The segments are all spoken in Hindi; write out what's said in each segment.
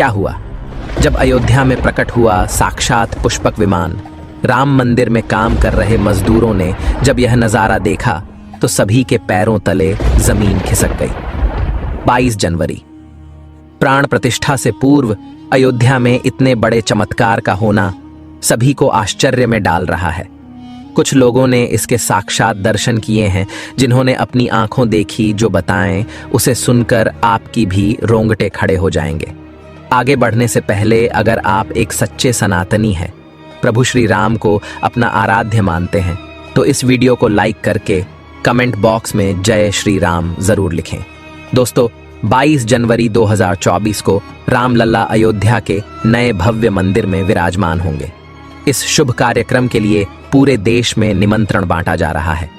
क्या हुआ? जब अयोध्या में प्रकट हुआ साक्षात पुष्पक विमान, राम मंदिर में काम कर रहे मजदूरों ने जब यह नजारा देखा तो सभी के पैरों तले जमीन खिसक गई। 22 जनवरी, प्राण प्रतिष्ठा से पूर्व अयोध्या में इतने बड़े चमत्कार का होना सभी को आश्चर्य में डाल रहा है। कुछ लोगों ने इसके साक्षात दर्शन किए हैं, जिन्होंने अपनी आंखों देखी जो बताएं, उसे सुनकर आपकी भी रोंगटे खड़े हो जाएंगे। आगे बढ़ने से पहले अगर आप एक सच्चे सनातनी हैं, प्रभु श्री राम को अपना आराध्य मानते हैं, तो इस वीडियो को लाइक करके कमेंट बॉक्स में जय श्री राम जरूर लिखें। दोस्तों, 22 जनवरी 2024 को रामलला अयोध्या के नए भव्य मंदिर में विराजमान होंगे। इस शुभ कार्यक्रम के लिए पूरे देश में निमंत्रण बांटा जा रहा है।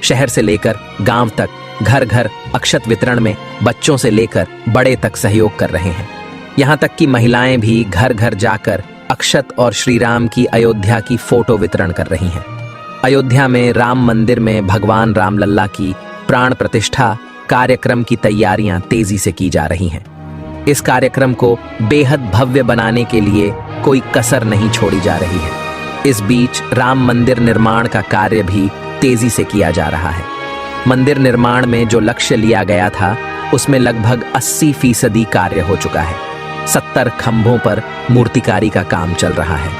शहर से लेकर गांव तक, घर घर अक्षत वितरण में बच्चों से लेकर बड़े तक सहयोग कर रहे हैं। यहां तक कि महिलाएं भी घर घर जाकर अक्षत और श्री राम की अयोध्या की फोटो वितरण कर रही हैं। अयोध्या में राम मंदिर में भगवान रामलल्ला की प्राण प्रतिष्ठा कार्यक्रम की तैयारियां तेजी से की जा रही हैं। इस कार्यक्रम को बेहद भव्य बनाने के लिए कोई कसर नहीं छोड़ी जा रही है। इस बीच राम मंदिर निर्माण का कार्य भी तेजी से किया जा रहा है। मंदिर निर्माण में जो लक्ष्य लिया गया था, उसमें लगभग 80% कार्य हो चुका है। 70 खंभों पर मूर्तिकारी का काम चल रहा है।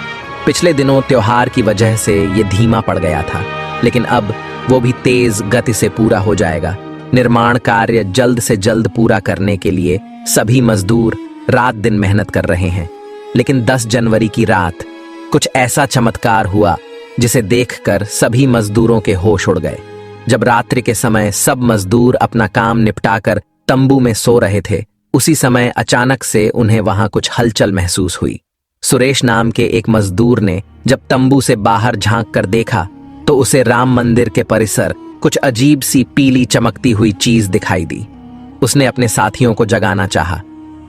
पिछले दिनों त्योहार की वजह से ये धीमा पड़ गया था, लेकिन अब वो भी तेज गति से पूरा हो जाएगा। निर्माण कार्य जल्द से जल्द पूरा करने के लिए सभी मजदूर रात दिन मेहनत कर रहे हैं। लेकिन 10 जनवरी की रात कुछ ऐसा चमत्कार हुआ जिसे देखकर सभी मजदूरों के होश उड़ गए। जब रात्रि के समय सब मजदूर अपना काम निपटाकर तंबू में सो रहे थे, उसी समय अचानक से उन्हें वहां कुछ हलचल महसूस हुई। सुरेश नाम के एक मजदूर ने जब तंबू से बाहर झांक कर देखा तो उसे राम मंदिर के परिसर कुछ अजीब सी पीली चमकती हुई चीज दिखाई दी। उसने अपने साथियों को जगाना चाहा,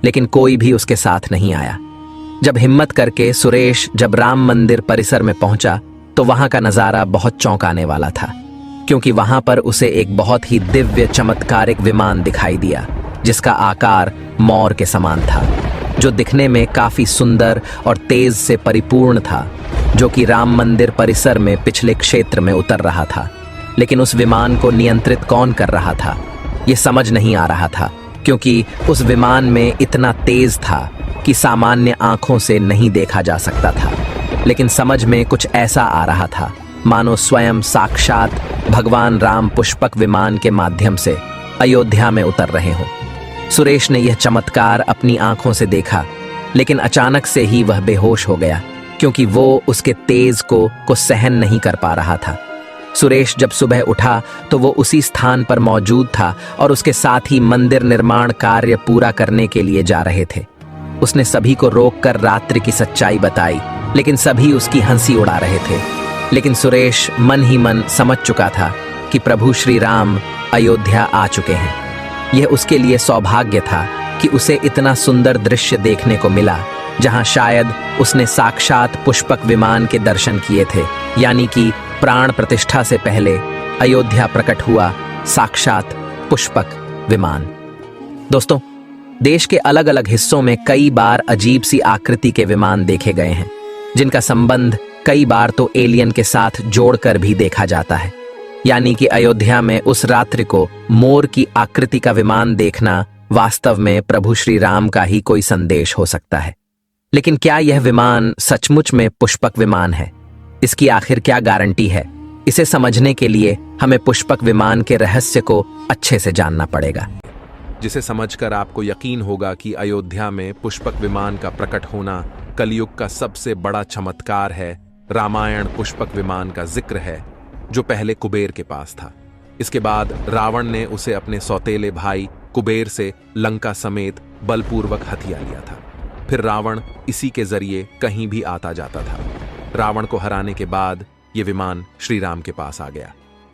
लेकिन कोई भी उसके साथ नहीं आया। जब हिम्मत करके सुरेश जब राम मंदिर परिसर में पहुंचा तो वहां का नजारा बहुत चौंकाने वाला था, क्योंकि वहां पर उसे एक बहुत ही दिव्य चमत्कारिक विमान दिखाई दिया, जिसका आकार मोर के समान था, जो दिखने में काफी सुंदर और तेज से परिपूर्ण था, जो कि राम मंदिर परिसर में पिछले क्षेत्र में उतर रहा था। लेकिन उस विमान को नियंत्रित कौन कर रहा था, ये समझ नहीं आ रहा था, क्योंकि उस विमान में इतना तेज था कि सामान्य आंखों से नहीं देखा जा सकता था। लेकिन समझ में कुछ ऐसा आ रहा था मानो स्वयं साक्षात भगवान राम पुष्पक विमान के माध्यम से अयोध्या में उतर रहे हों। सुरेश ने यह चमत्कार अपनी आंखों से देखा, लेकिन अचानक से ही वह बेहोश हो गया, क्योंकि वो उसके तेज को सहन नहीं कर पा रहा था। सुरेश जब सुबह उठा तो वो उसी स्थान पर मौजूद था और उसके साथ ही मंदिर निर्माण कार्य पूरा करने के लिए जा रहे थे। उसने सभी को रोककर रात्रि की सच्चाई बताई, लेकिन सभी उसकी हंसी उड़ा रहे थे। लेकिन सुरेश मन ही मन समझ चुका था कि प्रभु श्री राम अयोध्या आ चुके हैं। यह उसके लिए सौभाग्य था कि उसे इतना सुंदर दृश्य देखने को मिला, जहां शायद उसने साक्षात पुष्पक विमान के दर्शन किए थे, यानी कि प्राण प्रतिष्ठा से पहले अयोध्या प्रकट हुआ साक्षात पुष्पक विमान। दोस्तों, देश के अलग अलग हिस्सों में कई बार अजीब सी आकृति के विमान देखे गए हैं, जिनका संबंध कई बार तो एलियन के साथ जोड़कर भी देखा जाता है। यानी कि अयोध्या में उस रात्रि को मोर की आकृति का विमान देखना वास्तव में प्रभु श्री राम का ही कोई संदेश हो सकता है। लेकिन क्या यह विमान सचमुच में पुष्पक विमान है? इसकी आखिर क्या गारंटी है? इसे समझने के लिए हमें पुष्पक विमान के रहस्य को अच्छे से जानना पड़ेगा, जिसे समझकर आपको यकीन होगा कि अयोध्या में पुष्पक विमान का प्रकट होना कलयुग का सबसे बड़ा चमत्कार है। रामायण पुष्पक विमान का जिक्र है, जो पहले कुबेर के पास था। इसके बाद रावण ने उसे अपने सौतेले भाई कुबेर से लंका समेत बलपूर्वक हथिया लिया था। फिर रावण इसी के जरिए कहीं भी आता जाता था। रावण को हराने के बाद ये विमान श्री राम के पास आ गया।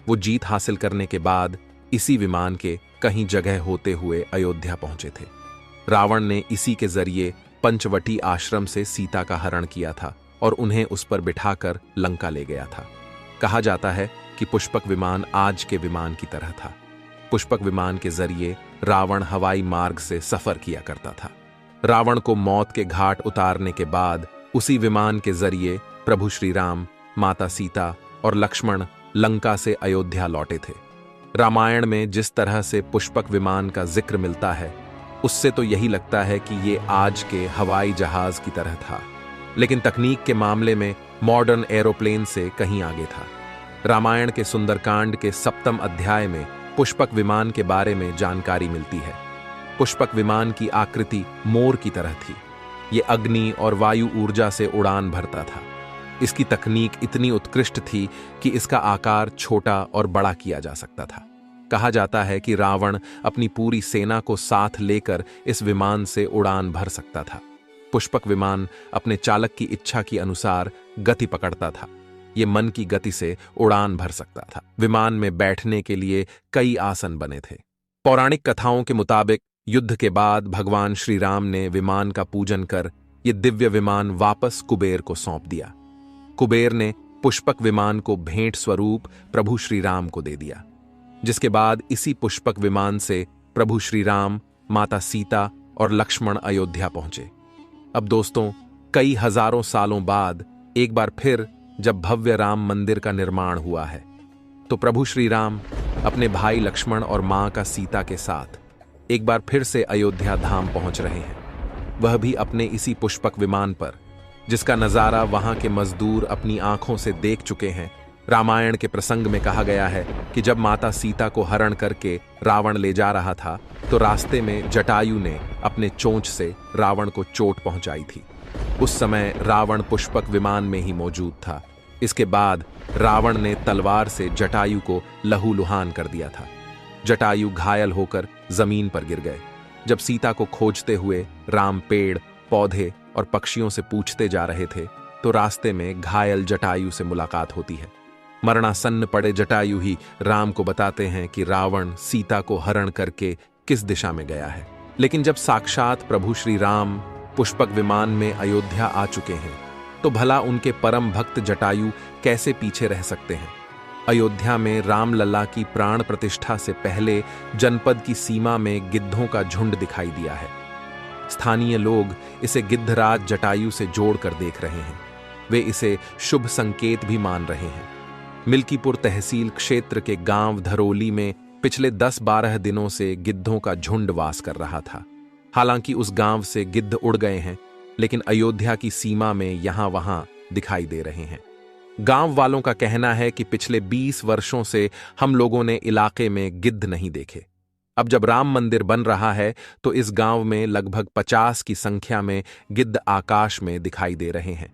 वो जीत हासिल करने के बाद इसी विमान के कहीं जगह होते हुए अयोध्या पहुंचे थे। रावण ने इसी के जरिए पंचवटी आश्रम से सीता का हरण किया था और उन्हें उस पर बिठाकर लंका ले गया था। कहा जाता है कि पुष्पक विमान आज के विमान की तरह था। पुष्पक विमान के जरिए रावण हवाई मार्ग से सफर किया करता था। रावण को मौत के घाट उतारने के बाद उसी विमान के जरिए प्रभु श्री राम, माता सीता और लक्ष्मण लंका से अयोध्या लौटे थे। रामायण में जिस तरह से पुष्पक विमान का जिक्र मिलता है, उससे तो यही लगता है कि ये आज के हवाई जहाज की तरह था, लेकिन तकनीक के मामले में मॉडर्न एरोप्लेन से कहीं आगे था। रामायण के सुंदरकांड के 7वें अध्याय में पुष्पक विमान के बारे में जानकारी मिलती है। पुष्पक विमान की आकृति मोर की तरह थी। ये अग्नि और वायु ऊर्जा से उड़ान भरता था। इसकी तकनीक इतनी उत्कृष्ट थी कि इसका आकार छोटा और बड़ा किया जा सकता था। कहा जाता है कि रावण अपनी पूरी सेना को साथ लेकर इस विमान से उड़ान भर सकता था। पुष्पक विमान अपने चालक की इच्छा के अनुसार गति पकड़ता था। ये मन की गति से उड़ान भर सकता था। विमान में बैठने के लिए कई आसन बने थे। पौराणिक कथाओं के मुताबिक युद्ध के बाद भगवान श्री राम ने विमान का पूजन कर ये दिव्य विमान वापस कुबेर को सौंप दिया। कुबेर ने पुष्पक विमान को भेंट स्वरूप प्रभु श्री राम को दे दिया, जिसके बाद इसी पुष्पक विमान से प्रभु श्री राम, माता सीता और लक्ष्मण अयोध्या पहुंचे। अब दोस्तों, कई हजारों सालों बाद एक बार फिर जब भव्य राम मंदिर का निर्माण हुआ है, तो प्रभु श्री राम अपने भाई लक्ष्मण और मां का सीता के साथ एक बार फिर से अयोध्या धाम पहुंच रहे हैं, वह भी अपने इसी पुष्पक विमान पर, जिसका नजारा वहां के मजदूर अपनी आंखों से देख चुके हैं। रामायण के प्रसंग में कहा गया है कि जब माता सीता को हरण करके रावण ले जा रहा था, तो रास्ते में जटायु ने अपने चोंच से रावण को चोट पहुंचाई थी। उस समय रावण पुष्पक विमान में ही मौजूद था। इसके बाद रावण ने तलवार से जटायु को लहूलुहान कर दिया था। जटायु घायल होकर जमीन पर गिर गए। जब सीता को खोजते हुए राम पेड़, पौधे और पक्षियों से पूछते जा रहे थे, तो रास्ते में घायल जटायु से मुलाकात होती है। मरणासन्न पड़े जटायु ही राम को बताते हैं कि रावण सीता को हरण करके किस दिशा में गया है। लेकिन जब साक्षात प्रभु श्री राम पुष्पक विमान में अयोध्या आ चुके हैं, तो भला उनके परम भक्त जटायु कैसे पीछे रह सकते हैं। अयोध्या में रामलला की प्राण प्रतिष्ठा से पहले जनपद की सीमा में गिद्धों का झुंड दिखाई दिया है। स्थानीय लोग इसे गिद्धराज जटायु से जोड़कर देख रहे हैं। वे इसे शुभ संकेत भी मान रहे हैं। मिल्कीपुर तहसील क्षेत्र के गांव धरोली में पिछले 10-12 दिनों से गिद्धों का झुंड वास कर रहा था। हालांकि उस गांव से गिद्ध उड़ गए हैं, लेकिन अयोध्या की सीमा में यहां वहां दिखाई दे रहे हैं। गांव वालों का कहना है कि पिछले 20 वर्षों से हम लोगों ने इलाके में गिद्ध नहीं देखे। अब जब राम मंदिर बन रहा है, तो इस गांव में लगभग 50 की संख्या में गिद्ध आकाश में दिखाई दे रहे हैं।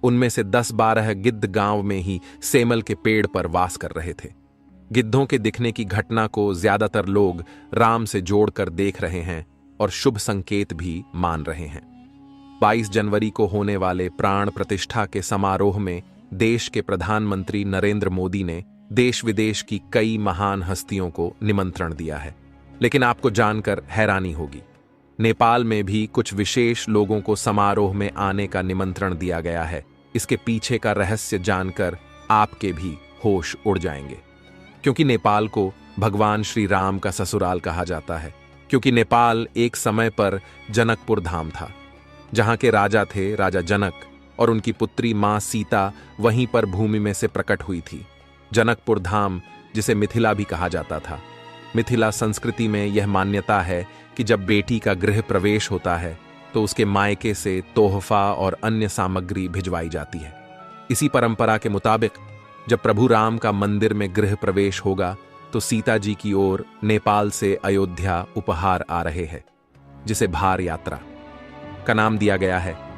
उनमें से 10-12 गिद्ध गांव में ही सेमल के पेड़ पर वास कर रहे थे। गिद्धों के दिखने की घटना को ज्यादातर लोग राम से जोड़कर देख रहे हैं और शुभ संकेत भी मान रहे हैं। 22 जनवरी को होने वाले प्राण प्रतिष्ठा के समारोह में देश के प्रधानमंत्री नरेंद्र मोदी ने देश विदेश की कई महान हस्तियों को निमंत्रण दिया है। लेकिन आपको जानकर हैरानी होगी, नेपाल में भी कुछ विशेष लोगों को समारोह में आने का निमंत्रण दिया गया है। इसके पीछे का रहस्य जानकर आपके भी होश उड़ जाएंगे, क्योंकि नेपाल को भगवान श्री राम का ससुराल कहा जाता है। क्योंकि नेपाल एक समय पर जनकपुर धाम था, जहां के राजा थे राजा जनक, और उनकी पुत्री मां सीता वहीं पर भूमि में से प्रकट हुई थी। जनकपुर धाम, जिसे मिथिला भी कहा जाता था। मिथिला संस्कृति में यह मान्यता है कि जब बेटी का गृह प्रवेश होता है, तो उसके मायके से तोहफा और अन्य सामग्री भिजवाई जाती है। इसी परंपरा के मुताबिक जब प्रभु राम का मंदिर में गृह प्रवेश होगा, तो सीता जी की ओर नेपाल से अयोध्या उपहार आ रहे हैं, जिसे भार यात्रा का नाम दिया गया है।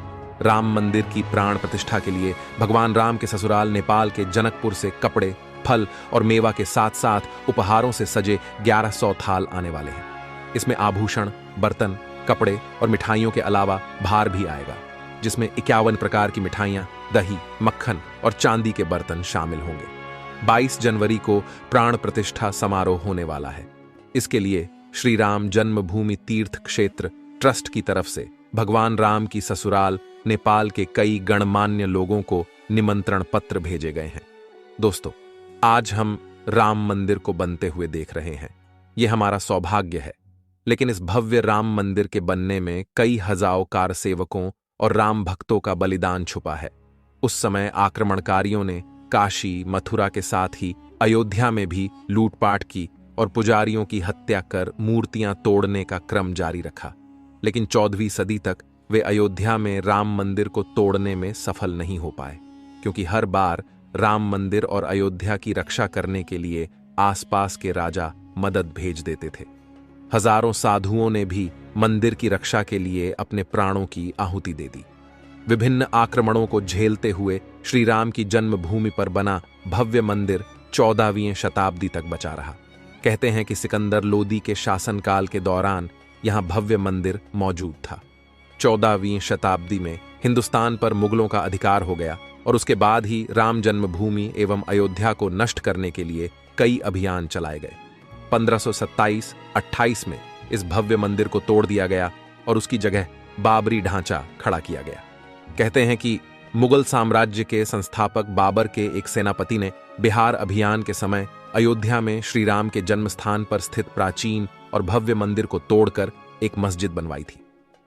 राम मंदिर की प्राण प्रतिष्ठा के लिए भगवान राम के ससुराल नेपाल के जनकपुर से कपड़े, फल और मेवा के साथ साथ उपहारों से सजे 1100 थाल आने वाले हैं। इसमें आभूषण, बर्तन, कपड़े और मिठाइयों के अलावा भार भी आएगा, जिसमें 51 प्रकार की मिठाइयां, दही, मक्खन और चांदी के बर्तन शामिल होंगे। 22 जनवरी को प्राण प्रतिष्ठा समारोह होने वाला है। इसके लिए श्री राम जन्मभूमि तीर्थ क्षेत्र ट्रस्ट की तरफ से भगवान राम की ससुराल नेपाल के कई गणमान्य लोगों को निमंत्रण पत्र भेजे गए हैं। दोस्तों, आज हम राम मंदिर को बनते हुए देख रहे हैं। यह हमारा सौभाग्य है। लेकिन इस भव्य राम मंदिर के बनने में कई हजारों कारसेवकों और राम भक्तों का बलिदान छुपा है। उस समय आक्रमणकारियों ने काशी, मथुरा के साथ ही अयोध्या में भी लूटपाट की और पुजारियों की हत्या कर मूर्तियां तोड़ने का क्रम जारी रखा। लेकिन 14वीं सदी तक वे अयोध्या में राम मंदिर को तोड़ने में सफल नहीं हो पाए, क्योंकि हर बार राम मंदिर और अयोध्या की रक्षा करने के लिए आसपास के राजा मदद भेज देते थे। हजारों साधुओं ने भी मंदिर की रक्षा के लिए अपने प्राणों की आहुति दे दी। विभिन्न आक्रमणों को झेलते हुए श्री राम की जन्मभूमि पर बना भव्य मंदिर 14वीं शताब्दी तक बचा रहा। कहते हैं कि सिकंदर लोदी के शासनकाल के दौरान यहां भव्य मंदिर मौजूद था। 14वीं शताब्दी में हिंदुस्तान पर मुगलों का अधिकार हो गया और उसके बाद ही राम जन्मभूमि एवं अयोध्या को नष्ट करने के लिए कई अभियान चलाए गए। 1527-28 में इस भव्य मंदिर को तोड़ दिया गया और उसकी जगह बाबरी ढांचा खड़ा किया गया। कहते हैं कि मुगल साम्राज्य के संस्थापक बाबर के एक सेनापति ने बिहार अभियान के समय अयोध्या में श्री राम के जन्म स्थान पर स्थित प्राचीन और भव्य मंदिर को तोड़कर एक मस्जिद बनवाई थी।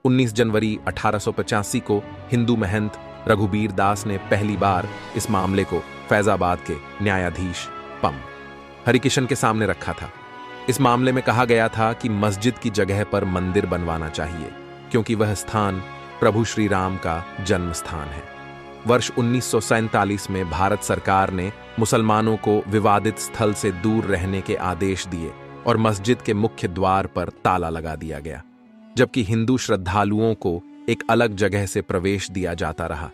19 जनवरी 1885 को हिंदू महंत रघुबीर दास ने पहली बार इस मामले को फैजाबाद के न्यायाधीश पम हरिकिशन के सामने रखा था। इस मामले में कहा गया था कि मस्जिद की जगह पर मंदिर बनवाना चाहिए, क्योंकि वह स्थान प्रभु श्री राम का जन्म स्थान है। वर्ष 1947 में भारत सरकार ने मुसलमानों को विवादित स्थल से दूर रहने के आदेश दिए और मस्जिद के मुख्य द्वार पर ताला लगा दिया गया, जबकि हिंदू श्रद्धालुओं को एक अलग जगह से प्रवेश दिया जाता रहा।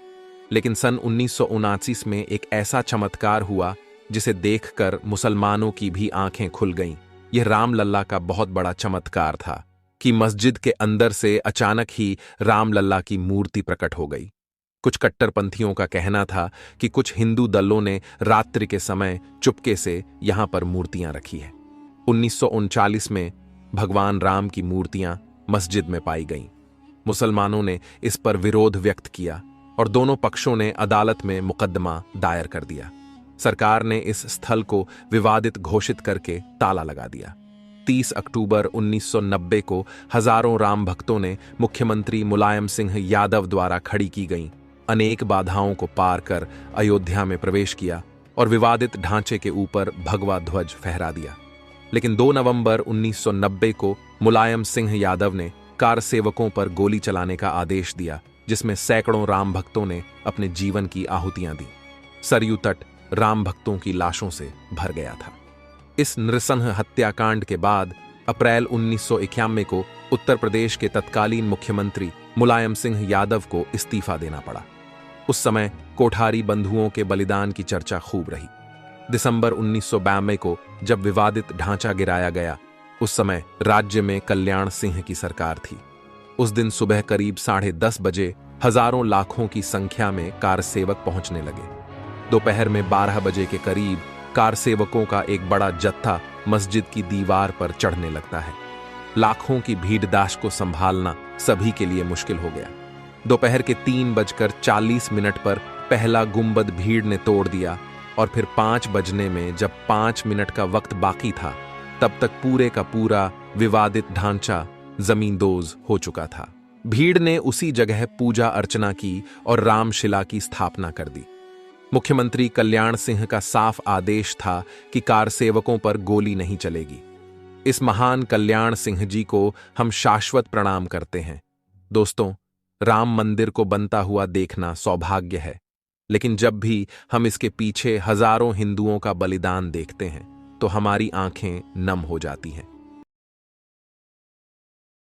लेकिन सन 1979 में एक ऐसा चमत्कार हुआ जिसे देखकर मुसलमानों की भी आंखें खुल गईं। यह रामलल्ला का बहुत बड़ा चमत्कार था कि मस्जिद के अंदर से अचानक ही रामलल्ला की मूर्ति प्रकट हो गई। कुछ कट्टरपंथियों का कहना था कि कुछ हिंदू दलों ने रात्रि के समय चुपके से यहां पर मूर्तियां रखी है। 1939 में भगवान राम की मूर्तियां मस्जिद में पाई गईं। मुसलमानों ने इस पर विरोध व्यक्त किया और दोनों पक्षों ने अदालत में मुकदमा दायर कर दिया। सरकार ने इस स्थल को विवादित घोषित करके ताला लगा दिया। 30 अक्टूबर 1990 को हजारों राम भक्तों ने मुख्यमंत्री मुलायम सिंह यादव द्वारा खड़ी की गईं अनेक बाधाओं को पार कर अयोध्या में प्रवेश किया और विवादित ढांचे के ऊपर भगवा ध्वज फहरा दिया। लेकिन 2 नवंबर 1990 को मुलायम सिंह यादव ने कार सेवकों पर गोली चलाने का आदेश दिया, जिसमें सैकड़ों राम भक्तों ने अपने जीवन की आहुतियां दी। सरयू तट राम भक्तों की लाशों से भर गया था। इस नृशंस हत्याकांड के बाद अप्रैल 1991 को उत्तर प्रदेश के तत्कालीन मुख्यमंत्री मुलायम सिंह यादव को इस्तीफा देना पड़ा। उस समय कोठारी बंधुओं के बलिदान की चर्चा खूब रही। दिसंबर 1992 को जब विवादित ढांचा गिराया गया, उस समय राज्य में कल्याण सिंह की सरकार थी। उस दिन सुबह करीब 10:30 बजे हजारों लाखों की संख्या में कार सेवक पहुंचने लगे। दोपहर में 12 बजे के करीब कार सेवकों का एक बड़ा जत्था मस्जिद की दीवार पर चढ़ने लगता है। लाखों की भीड़दाश को संभालना सभी के लिए मुश्किल हो गया। दोपहर के 3:40 पर पहला गुंबद भीड़ ने तोड़ दिया और फिर 5 बजने में जब 5 मिनट का वक्त बाकी था, तब तक पूरे का पूरा विवादित ढांचा जमींदोज हो चुका था। भीड़ ने उसी जगह पूजा अर्चना की और रामशिला की स्थापना कर दी। मुख्यमंत्री कल्याण सिंह का साफ आदेश था कि कार सेवकों पर गोली नहीं चलेगी। इस महान कल्याण सिंह जी को हम शाश्वत प्रणाम करते हैं। दोस्तों, राम मंदिर को बनता हुआ देखना सौभाग्य है, लेकिन जब भी हम इसके पीछे हजारों हिंदुओं का बलिदान देखते हैं तो हमारी आंखें नम हो जाती हैं।